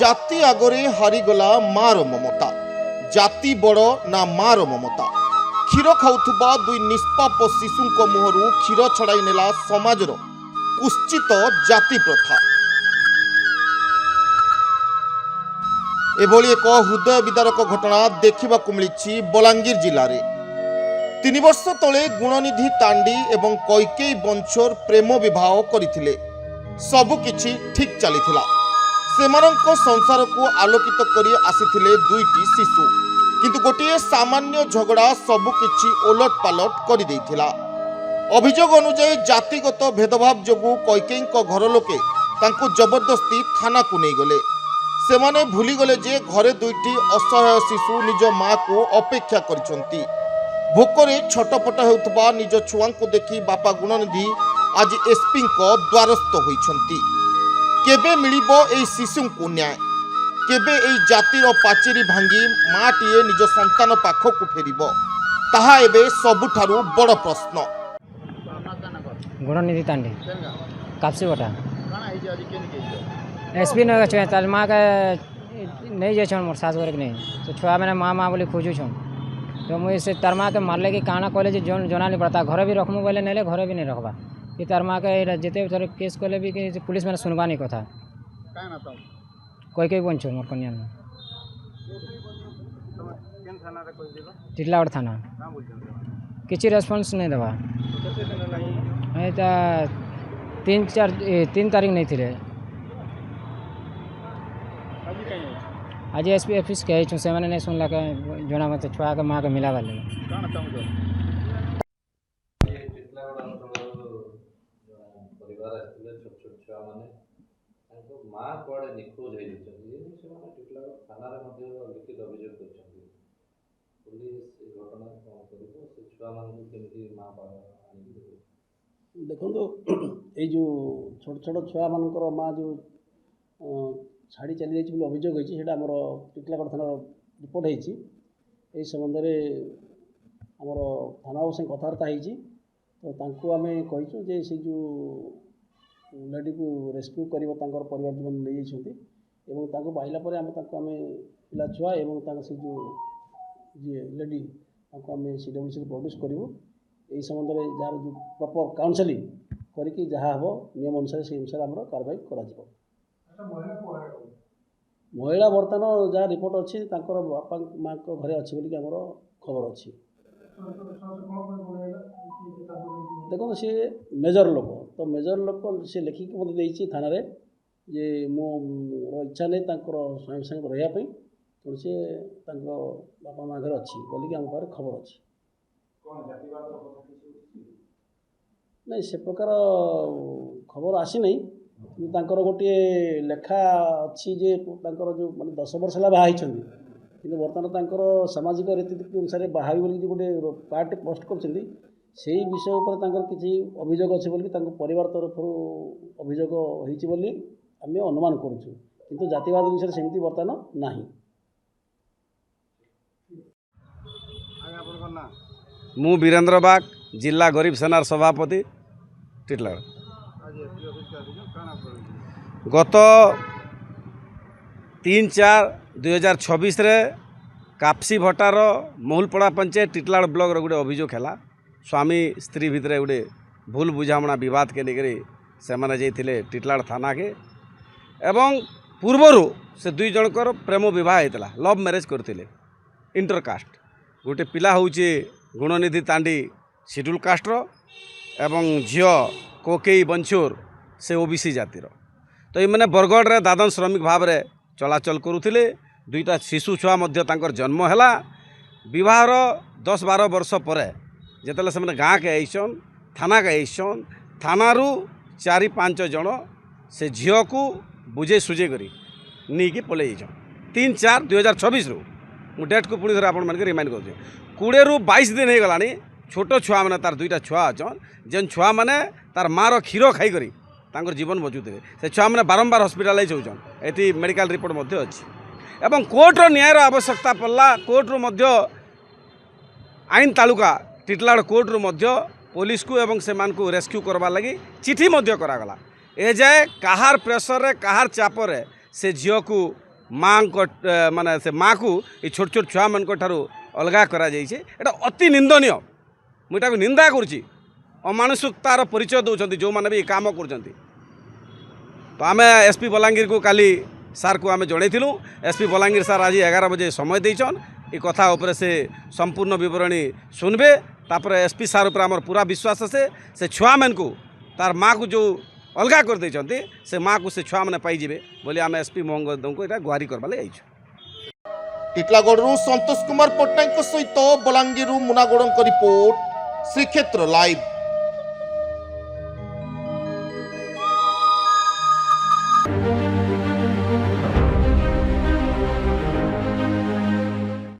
जाति आगरे हारीगला मार ममता। जाति बड़ ना मार ममता। क्षीर खाउथुबा दुई निष्पाप शिशुंक मुहरु क्षीर छड़ाई नेला समाजर कुश्चित जाति प्रथा। एभली एक हृदय विदारक घटना देखा मिली बलांगीर जिले में। 3 वर्ष तले गुणनिधि तांडी एवं कैकेयी बंचोर प्रेम विवाह करथिले। सबकिछि ठीक चलीथिला। सेमानंक संसार को आलोकित करी आसीथिले दुईटी शिशु, किंतु गोटे सामान्य झगड़ा सबकिछि ओलट पालट कर देइथिला। अभियोग अनुसार जातिगत भेदभाव जोगु कैकेयीक घर लोके तांको जबरदस्ती थाना को नहीं गले। सेमाने भूली गले जे घरे दुईटी असहाय शिशु निज माँ को अपेक्षा करिसंती। भोकरे छटपट हेउथबा निज छुआंको देखि बापा गुणनिधि आज एसपी द्वारस्थ होइछंती। केबे मिलिबो एई शिशुंको न्याय? केबे एई जातिर पाचेरी भांगी माटीए निज संतान पाखकु फेरिबो? ताहा एबे सबुठारु बड़ प्रश्न। गुणनिधि तांडी कापसी बटा एसपी न छ तार मां के नहीं जे छन मोर सास घर के नहीं तो छुआ मैंने मां मां बोली खोजू छन तो मुझे से तार मां के मारले कि काना कहले जे जोन जना नहीं पड़ता घर भी रखमु बोले नेले घर भी नहीं रखबा कि तार मां के जेते थोड़े केस कहले भी कि पुलिस मैंने सुनबा नहीं कथा का ना तो कोई बंचो मोर कन्या में केन थाना रे कोई दिबा टिटलागढ़ थाना ना बोलछन किछि रेस्पॉन्स नहीं देबा केते दिन लागि नहीं ता 3 तारीख नहीं थिले आज एसपी ऑफिस कहे छु से मैंने नहीं सुनला के जना मत छुआ के मां के मिला वाले काना चाहू परिवार आसते छोट छोट छुआ मैंने माँ कड़े निखोज हो टिटलागढ़ थाना लिखित अभियोग कर पुलिस घटना कौन कर छुआ मानी माँ देखो ये जो छोट छोट छुआ मानकर माँ जो छाड़ी चली जाइए अभियोग होती है आमर टिटलागढ़ थाना रिपोर्ट होती यही संबंध में आमर थाना से कथबार्ता होती तो तांको आमे कहीचु जे से जो लेडी को रेस्क्यू कर परिवार जो नहीं जाती एवं तांको पाइला परे आमे तांको आमे पिला छुआ एवं तांको से जो जी लेडी तांको आमे सीडब्ल्यूसी प्रोड्यूस करूँ यही संबंध में जार जो प्रॉपर काउंसलिंग करके जहाँ हम नियम अनुसार से अनुसार आम कार्रवाई कर महिला बर्तमान जहाँ रिपोर्ट अच्छी बापा माँ घरे अच्छी बोलिक आमर खबर अच्छी देखो सी मेजर लोक तो मेजर लोक सी लिखिक मत देती थाना रे जे मोर इच्छा नहीं स्वयं संग रही तो सी बापा माँ घर अच्छी बोलिक आम पाखे खबर अच्छी नहीं से प्रकार खबर आसी नहीं गोटे लेखा अच्छी जे जो माने 10 वर्ष है बाहर कि बर्तमान सामाजिक रीतिनीति अनुसार बाहा बोली गोटे पार्ट पोस्ट कर विषय पर किसी अभियोग अच्छे बोली परिवार तरफ अभियोग होती आम अनुमान करुँ किंतु जातिवाद विषय सेमती बर्तमान ना। मु वीरेंद्र बाग जिला गरीब सेनार सभापति टिटलागढ़। गत 3/4/2026 रे कापसी भटार महुलपड़ा पंचायत टिटलागढ़ ब्लॉक रो गोटे अभियोग है स्वामी स्त्री भितर गोटे भूल बुझामणा विवाद के लेकर से मैंने जाइए टिटलागढ़ थाना के एवं पूर्वर से 2 जनकर प्रेम विवाह होता लव मैरेज करते इंटरकास्ट गोटे पिला हूँ गुणनिधि तांडी शेड्यूल कास्टर एवं झील कैकेयी बंचोर से ओबीसी जातिर तो ये बरगढ़ रे दादन श्रमिक भाव में चलाचल करुले 2टा शिशु छुआ जन्म है विवाहर 10-12 वर्ष पर जिते से गाँ के आईसन थाना के आईसन थाना 4-5 जन से झील को बुझे सुझे कर नहीं पलि 3/4/2026 मु डेट को पुणी थे आप रिमाइंड कर 20-22 दिन हो गलानी छोट छुआ मैंने तार 2टा छुआ अच्छन जेन छुआ मैंने तार माँ क्षीर खाई जीवन बचुते से छुआ मैंने बारंबार हस्पिटालाइज होती ये मेडिकल रिपोर्ट अच्छी एवं कोर्टर न्यायर आवश्यकता पड़ला कोर्टर आईन तालुका टिटलागढ़ कोर्टर पुलिस को एवं से रेस्क्यू करवा लगी चिठी करागला ए जाए कहार प्रेसर रे कहार चापर से झील को माँ माने से माँ को ये छोट छोट छुआ मान अलगा करा जाइए एटा अति निंदनीय मुझा निंदा करुँची अमानुषिकतार परिचय दौरान जो मैंने भी काम कर तो आम एसपी बलांगीर को काली सार को आम जनईलु एसपी बलांगीर सार आज 11 बजे समय देछन ये कथा उपरे से संपूर्ण विवरणी सुनबे तापर एसपी सार उपर आमर पूरा विश्वास से छुआ मान को तार माँ को जो अलगा कर देछंती से माँ को से छुआ मैंने पाइबे बोली आम एसपी मोहम्मद को यहाँ गुहारी करवा आई। टिटलागढ़ संतोष कुमार पट्टनायक सहित बलांगीर मुनागौड़ रिपोर्ट श्रीक्षेत्र लाइव।